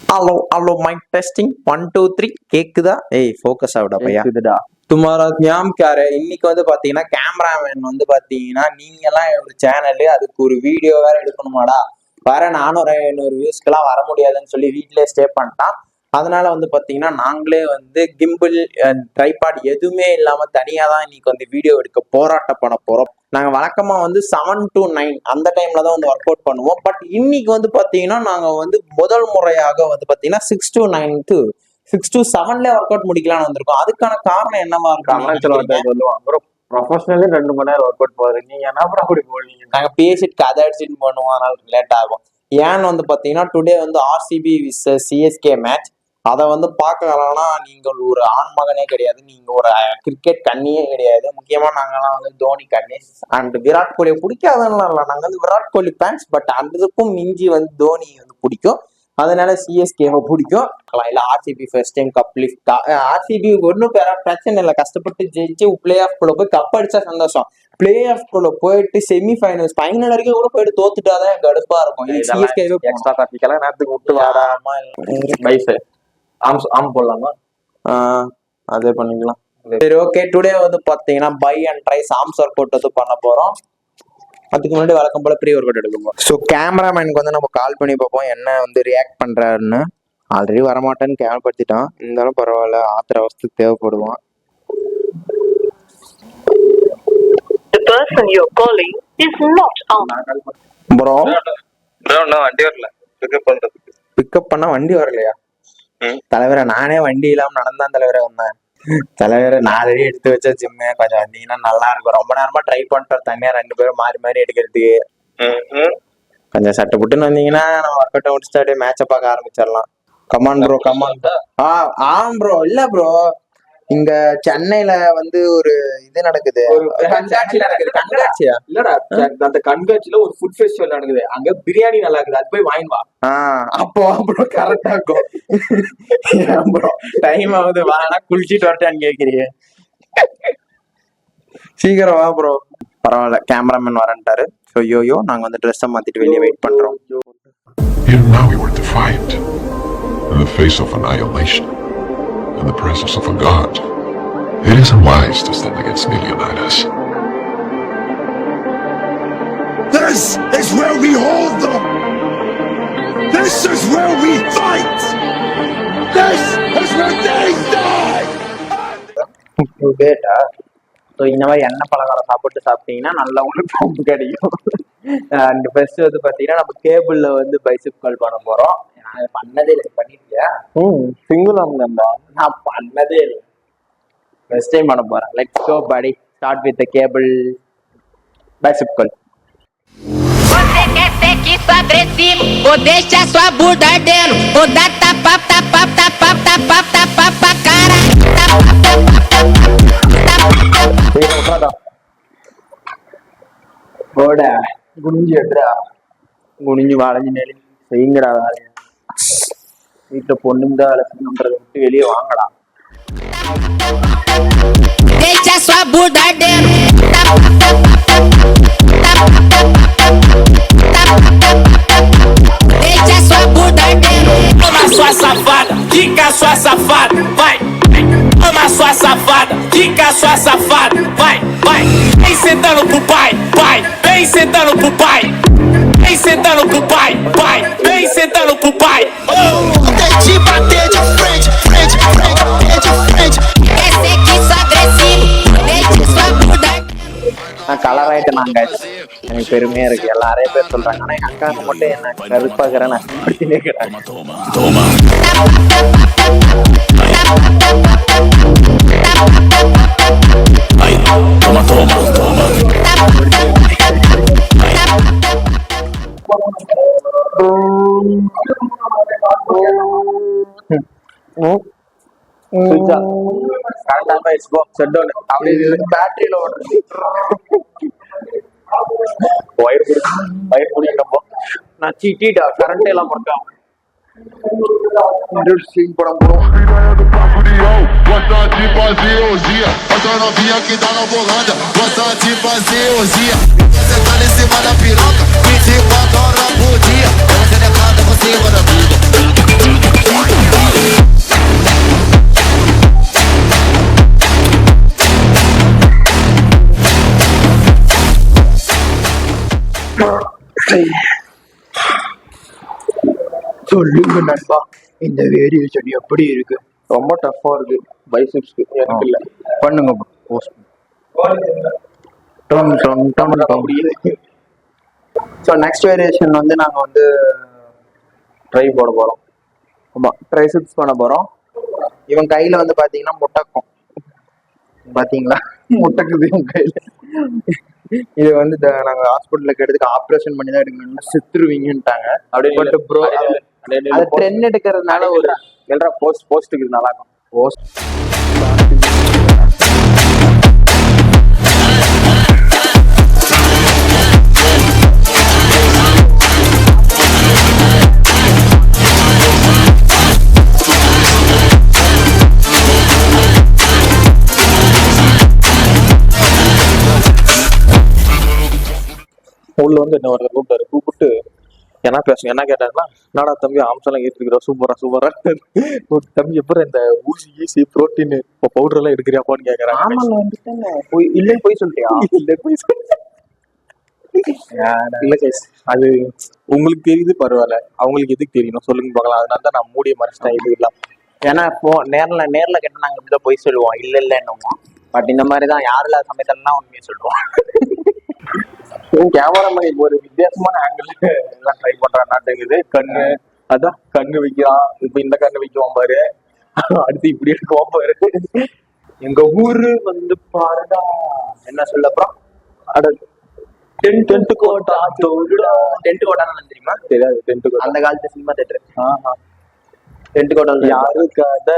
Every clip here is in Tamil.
ஹலோ மைக் டெஸ்டிங் 1 2 3 கேக்குதா? ஏய் ஃபோக்கஸ் ஆகுடா பையா. கேக்குதுடா. துமாரா ஞாம் கார இன்னைக்கு வந்து பாத்தீங்கன்னா கேமராமேன் வந்து பாத்தீங்கன்னா நீங்க எல்லாம் ஒரு சேனலு அதுக்கு ஒரு வீடியோ வேற எடுக்கணுமாடா, வர 400 வியூஸ்க்கெல்லாம் வர முடியாதுன்னு சொல்லி வீட்லயே ஸ்டே பண்ணிட்டான். அதனால வந்து பாத்தீங்கன்னா நாங்களே வந்து கிம்பிள் ட்ரைபாட் எதுவுமே இல்லாம தனியா தான் இன்னைக்கு வந்து வீடியோ எடுக்க போராட்டம் பண்ண போறோம். நாங்க வழக்கமா வந்து 7 to 9 அந்த டைம்ல தான் வந்து ஒர்க் அவுட் பண்ணுவோம். பட் இன்னைக்கு வந்து பாத்தீங்கன்னா நாங்க வந்து முதல் முறையாக வந்து பாத்தீங்கன்னா 6 to 9 to 6 to 7ல work out முடிக்கலாம்னு வந்திருக்கோம். அதுக்கான காரணம் என்னவா இருக்கு? ப்ரொஃபஷனலி 2 மணி நேரம் ஒர்க் அவுட் போகுது. நீங்க என்ன அப்படி போறீங்க? நாங்க பேசிட்டு கதை அடிச்சுட்டு பண்ணுவோம், அதனால லேட் ஆகும். ஏன்னு வந்து பாத்தீங்கன்னா டுடே வந்து ஆர்சிபி விஸ் சிஎஸ்கே மேட்ச். அதை வந்து பார்க்கலாம்னா நீங்கள் ஒரு ஆண்மகனே கிடையாது, நீங்க ஒரு கிரிக்கெட் கண்ணியே கிடையாது. முக்கியமா நாங்கெல்லாம் வந்து தோனி கண்ணி அண்ட் விராட் கோலியை பிடிக்காதெல்லாம் இல்லை, நாங்க வந்து விராட் கோலி ஃபேன்ஸ். பட் அதுக்கும் மிஞ்சி வந்து தோனி வந்து பிடிக்கும், அதனால சிஎஸ்கேவை பிடிக்கும். இல்ல RCB first time cup lift, RCB ஒன்றும் பிரச்சனை இல்லை, கஷ்டப்பட்டு ஜெயிச்சு பிளே ஆஃப் குள்ள போய் கப் அடிச்சா சந்தோஷம். பிளே ஆஃப் குள்ள போயிட்டு செமிஃபைனல்ஸ் ஃபைனல் வரைக்கும் கூட போயிட்டு தோத்துட்டாதான் கடுப்பா இருக்கும். எக்ஸ்ட்ரா டிராபிக்கெல்லாம் நேரத்துக்கு விட்டு வாடாமா பைஸ் ஆம் போடலாமா? அதே பண்ணிக்கலாம். சரி ஓகே, டுடே வந்து பாத்தீங்கன்னா bi and tris arms work out வந்து பண்ண போறோம். அதுக்கு முன்னாடி வழக்கம் போல ப்ரீ ஒர்க் அவுட் எடுக்கும். ஸோ கேமராமேனுக்கு வந்து நம்ம கால் பண்ணி பார்ப்போம் என்ன வந்து ரியாக்ட் பண்றாருன்னு. ஆல்ரெடி வரமாட்டேன்னு கேள்விப்படுத்திட்டான், இருந்தாலும் பரவாயில்ல, ஆத்திர அவஸ்துக்கு தேவைப்படுவான். ப்ரோ வண்டி வரல, பிக்கப் பண்ண வண்டி வரலையா? தலைவரை நானே வண்டி இல்லாம நடந்தான் தலைவரை வந்தேன். தலைவரை 4 அடி எடுத்து வச்சா ஜிம்மு கொஞ்சம் வந்தீங்கன்னா நல்லா இருக்கும். ரொம்ப நேரமா ட்ரை பண்ணிட்டோம் தனியா 2 பேரும் மாறி மாறி எடுக்கிறதுக்கு. கொஞ்சம் சட்டை புட்டுன்னு வந்தீங்கன்னா நம்ம ஒர்க் அவுட் முடிச்சுட்டு அப்படியே மேட்சை பார்க்க ஆரம்பிச்சிடலாம். Come on bro come on. ஆம் ப்ரோ. இல்ல ப்ரோ, இங்க சென்னையில வந்து ஒரு இது நடக்குது, கண்காட்சி நடக்குது. கண்காட்சியா? இல்லடா, அந்த கண்காட்சியில ஒரு ஃபுட் ஃபெஸ்டிவல் நடக்குது. அங்க பிரியாணி நல்லா இருக்குது, அது போய் வாங்கி வா. அப்போ ப்ரோ கரெக்டா இருக்கும். ப்ரோ டைம் ஆகுது, வானா குளிச்சுட்டு வரட்டான்னு கேக்குறீங்க. சீக்கிரம் வா ப்ரோ. பரவாயில்ல, கேமராமேன் வரன்ட்டாரு. ஸோ யோயோ நாங்க வந்து ட்ரெஸ்ஸை மாத்திட்டு வெளியே வெயிட் பண்றோம். Here now we were defiant in the face of annihilation, in the presence of a god. It isn't wise to stand against Millionaires. This is where we hold them. This is where we fight. This is where they die. கேட்டா ஸோ இந்த மாதிரி எண்ணெய் பலகாரம் சாப்பிட்டீங்கன்னா நல்லா உங்களுக்கு பம்பு கிடைக்கும். அண்ட் ஃபர்ஸ்ட் வந்து பார்த்தீங்கன்னா நம்ம கேபிள்ல வந்து பைசெப் கால் பண்ண போறோம். நான் பண்ணதே இல்லை, பண்ணிட்டியா? சிங்கிள் ஆம்லா நான் பண்ணதே இல்லை, ஃபர்ஸ்ட் டைம் பண்ண போறேன். Let's go buddy, start with the cable bicep curl. Você quer sexo agressivo ou deixa sua bunda ardendo ou dá tapa tapa tapa tapa tapa pa cara. போட குனிஞ்சு எடுறா, குனிஞ்சு வளைஞ்சு நெளி செய்யுங்கடா வேலையை. வீட்டுல பொண்ணுங்க தான் வேலை செய்யணுன்றதை விட்டு வெளியே வாங்கலாம். Deixa sua bunda ardendo. Deixa sua bunda ardendo. Toma sua safada, quica sua safada, vai. Toma sua safada, quica sua safada, vai, vai. Vem sentando pro pai, pai. Vem sentando pro pai. Vem sentando pro pai, pai. Vem sentando pro pai. Te bater de frente, frente, frente, de frente. Quer sexo agressivo ou deixa sua bunda ardendo. நான் கலர் ஆயிட்டேன். நாங்க எனக்கு பெருமையா இருக்கு, எல்லாரையும் பேர் சொல்றாங்க. ஆனா எங்க அக்காவுக்கு மட்டும் என்ன கருப்பாக்குறேன் நஷ்டப்படுத்தினே இருக்கிறாங்க. பேட்டரியில ஓடுறது வயிறு பிடிக்கும். நான் சீட்டிட்டா கரண்ட் எல்லாம் இருக்கா படம் போடும். Gosta de fazer orgia, essa novinha que tá na Bolândia. Gosta de fazer orgia. Você tá em cima da piroca, 24 horas por dia. Ela se declara por cima da vida. சொல்லுங்க நண்பா, இந்த வேரியேஷன் எப்படி இருக்கு? ரொம்ப டஃப்பா இருக்கு பைசெப்ஸ்க்கு, எனக்கு இல்ல. பண்ணுங்க போஸ்ட். ஸோ நெக்ஸ்ட் வேரியேஷன் வந்து நாங்கள் வந்து ட்ரை போட போறோம். ஆமா ட்ரைசெப்ஸ் பண்ண போறோம். இவன் கையில வந்து பாத்தீங்கன்னா முட்டைக்கும், பாத்தீங்களா முட்டைக்குது இவன் கையில. இது வந்து நாங்க ஹாஸ்பிட்டல்ல கேட்டதுக்கு ஆப்ரேஷன் பண்ணி தான் எடுக்கணும்னா செத்துருவீங்கன்ட்டாங்க. பட் ப்ரோ அது ட்ரெண்ட் எடுக்கிறதுனால ஒரு எல்லா போஸ்ட்டுக்கு நல்லா இருக்கும். போஸ்ட் உள்ள வந்து என்ன ஒரு கூப்பிட்டு என்ன பேசுங்க, என்ன கேட்டாங்கன்னா, என்னடா தம்பி ஆம்செல்லாம் ஏற்றிருக்கிறோம், சூப்பரா தம்பி எப்பறம் இந்த ஊசி புரோட்டீன் பவுடர் எல்லாம் எடுக்கிறியாப்பான்னு கேக்குறாங்க. ஆமாங்க வந்துட்டாங்க. இல்லைன்னு போய் சொல்லிட்டியா? இல்ல கேஸ், அது உங்களுக்கு தெரியுது பரவாயில்ல, அவங்களுக்கு எதுக்கு தெரியணும் சொல்லுங்க பார்க்கலாம். அதனால தான் நான் மூடிய மறைச்சிட்டேன் இது இல்லாம. ஏன்னா இப்போ நேர்ல கேட்ட நாங்க இப்படிதான் போய் சொல்லுவோம், இல்ல என்னமோ. பட் இந்த மாதிரிதான் யாரு இல்லாத சமயத்துலாம் உண்மையை சொல்லுவோம். கேமராமேன் ஒரு வித்தியாசமான ஆங்கிள் எல்லாம் ட்ரை பண்றான்னுங்குது. கண்ணு வைக்கிறான், இப்ப இந்த கண்ணு வைக்குவான் பாரு, அடுத்து இப்படி எடுக்குவான் பாரு. எங்க ஊரு வந்து பாருடா என்ன சொல்ல அப்புறம் டென்ட் கோட்டா தோடுடா. டென்ட் கோட்டான்னு தெரியுமா? தெரியாது. டென்ட் கோட்டா அந்த காலத்து சினிமா தேட்டர். டென்ட் கோட்டா யாரு கதை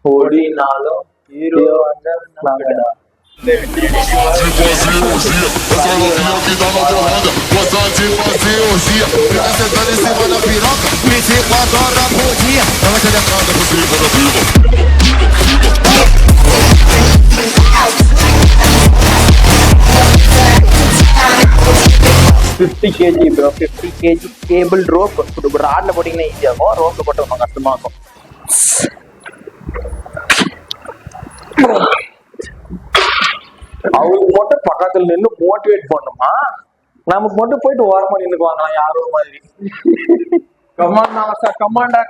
ஓடினாலும் ஹீரோ நாங்கடா. bro, 50 kg கேபிள் ரோப் ராட்ல போட்டீங்கன்னா ஈஸியா இருக்கும், ரோப்ல போட்டு ரொம்ப கஷ்டமா இருக்கும். அவங்களுக்கு மட்டும் பக்கத்துல நின்று மோட்டிவேட் பண்ணுமா, நமக்கு மட்டும் போயிட்டு ஓரமா நின்னுக்குவாங்க யாரோ மாதிரி.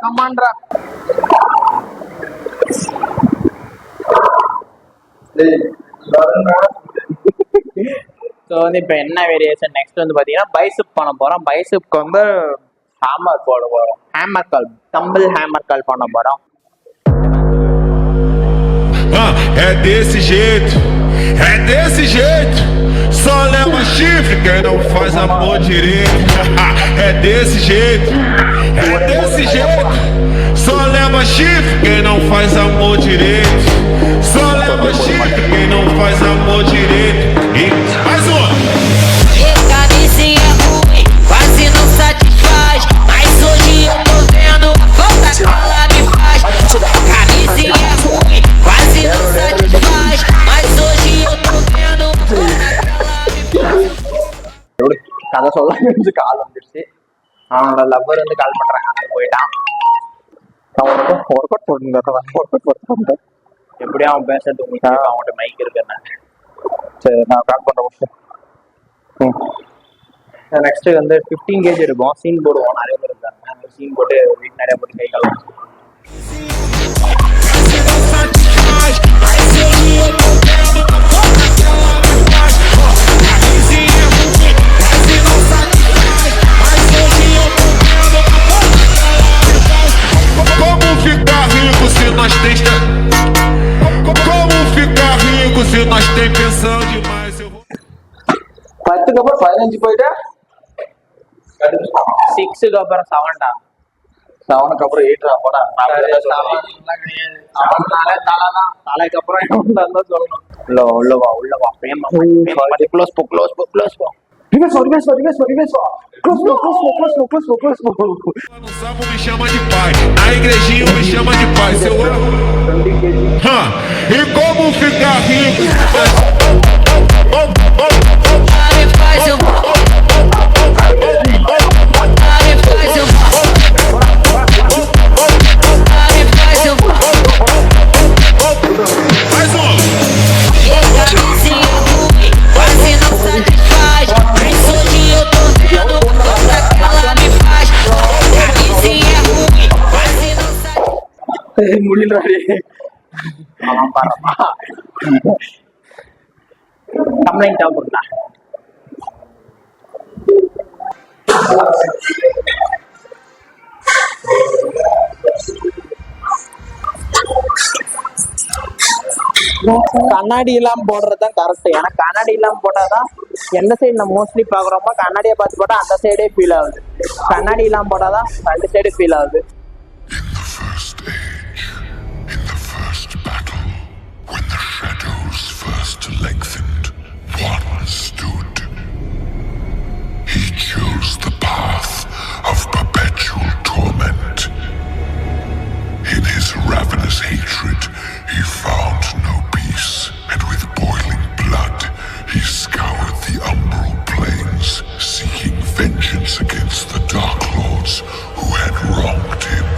கமாண்டா ஸோ வந்து இப்போ என்ன வேரியேஷன் நெக்ஸ்ட் வந்து பார்த்தீங்கன்னா பைசெப் பண்ண போகிறோம். பைசெப்க்கு வந்து ஹேமர் போட போகிறோம். ஹேமர் கால், தம்பிள் ஹேமர் கால் பண்ண போகிறோம். É desse jeito, só leva chifre quem não faz amor direito. É desse jeito, só leva chifre quem não faz amor direito. Só leva chifre quem não faz amor direito. E mais um. Camisinha ruim, quase não satisfaz, mas hoje eu tô vendo a falta que ela me faz. Camisinha ruim, quase não satisfaz, mas hoje eu tô vendo a falta que ela me faz. கதை சொல்ல கால் வந்துருச்சு. அவனோட லவ்வர் வந்து கால் பண்றாங்க, அதனால போயிட்டான். ஒர்க் அவுட் பண்ணுங்க. எப்படியும் அவன் பேசுறது உங்களுக்கு அவன்கிட்ட மைக் இருக்குன்னு. சரி, நான் கால் பண்றேன். நெக்ஸ்ட் வந்து 15 kg இருக்கும், சீன் போடுவோம். நிறைய பேர் இருக்காங்க, சீன் போட்டு வீட்டு நிறைய போட்டு கை கால் Como ficar rico se nós tem pensão demais? Eu vou 10க்கு அப்புறம் 15 போயிட்டு 6க்கு அப்புறம் 7டா. 7க்கு அப்புறம் 8 போடா. தலைக்கு அப்புறம் சொல்லணும். உள்ள வா பிரேமா. க்ளோஸ் போ. Reverse. Close. no salmo me chama de pai, na igrejinha me chama de pai. Seu e como ficar rico? Mais um. Quase não satisfaz, mas hoje eu tô vendo a falta que ela me faz. Camisinha ruim, முடியல கம்ப்ளைண்ட் ஆகும்டா. கண்ணாடி இல்லாம போடுறதுதான் கரெக்ட். ஏன்னா கண்ணாடி இல்லாம போட்டாதான் எந்த சைடு நம்ம மோஸ்ட்லி பாக்குறோமோ கண்ணாடியை பார்த்து போட்டா அந்த சைடே ஃபீல் ஆகுது. கண்ணாடி இல்லாம போட்டாதான் ரெண்டு சைடு ஃபீல் ஆகுது. In the first battle, when the shadows first lengthened, one stood. He chose the path of perpetual torment. In his ravenous hatred, he found no peace, and with boiling blood, he scoured the umbral plains, seeking vengeance against the Dark Lords who had wronged him.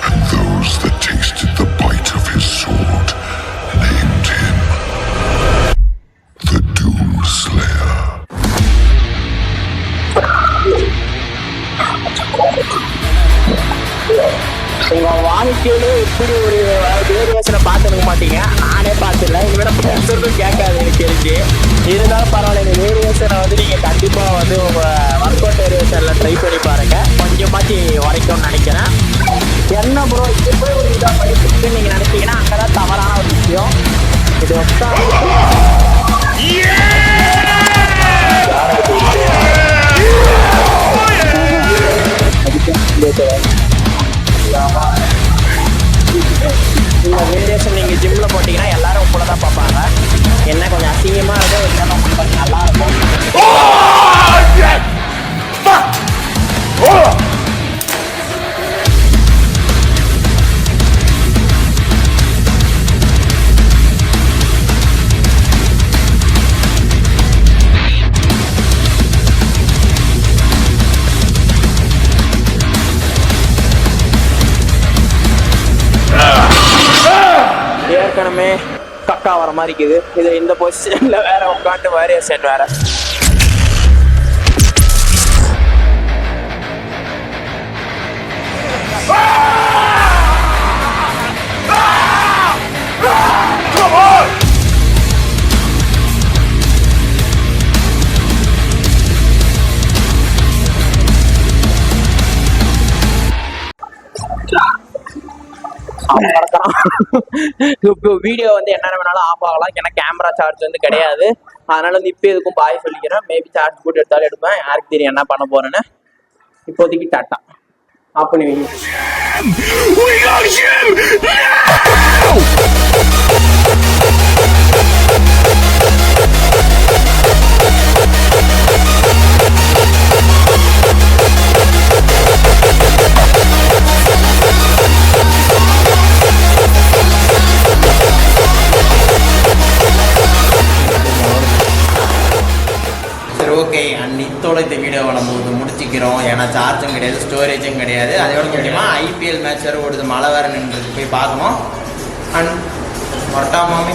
And those that tasted the bite of his sword named him the Doomslayer. உங்க வாழ்க்கையில இப்படி ஒரு வேரியேஷனை பார்த்துருக்க மாட்டீங்க. நானே பார்த்துல இனிமேல பேசுறதும் கேட்காது எனக்கு தெரிஞ்சு. இருந்தாலும் பரவாயில்ல, இந்த வேரியேஷனை வந்து நீங்க கண்டிப்பா வந்து உங்க ஒர்க் அவுட் வேரியேஷன்ல ட்ரை பண்ணி பாருங்க. கொஞ்சமாச்சு வரைக்கும்னு நினைக்கிறேன். என்ன ப்ரோ இது போய் ஒரு இதாக படிச்சுட்டு நீங்க நினைச்சீங்கன்னா அங்கதான் தவறான ஒரு விஷயம். இது இந்த வேரியேஷன் நீங்க ஜிம்ல போட்டீங்கன்னா எல்லாரும் கூட தான் பார்ப்பாங்க. என்ன கொஞ்சம் அசிங்கமா இருக்கும், இருந்தாலும் கொஞ்சம் நல்லா இருக்கும். ஏற்கனவே கக்கா வர மாதிரி இருக்குது. இது இந்த பொசிஷன்ல வேற உட்காந்து வேரியேஷன் வேற. இப்போ வீடியோ வந்து என்ன வேணாலும் ஆஃப் ஆகலாம். ஏன்னா கேமரா சார்ஜ் வந்து கிடையாது. அதனால வந்து இப்போ எதுக்கும் பாய் சொல்லிக்கிறேன். மேபி சார்ஜ் போட்டு எடுத்தாலும் எடுப்பேன். யாருக்கு தெரியும் என்ன பண்ண போறேன்னு. இப்போதைக்கு டாட்டா ஆஃப் பண்ணி வைங்க. சரி ஓகே, அண்ட் இத்தோட இந்த வீடியோவை நம்ம வந்து முடிச்சிக்கிறோம். ஏன்னா சார்ஜும் கிடையாது, ஸ்டோரேஜும் கிடையாது. அதோட முக்கியமாக ஐபிஎல் மேட்ச் வேறு ஓடுது, மழை வேறு நின்றுட்டு போய் பார்க்கணும். அண்ட் மொட்டா மாமி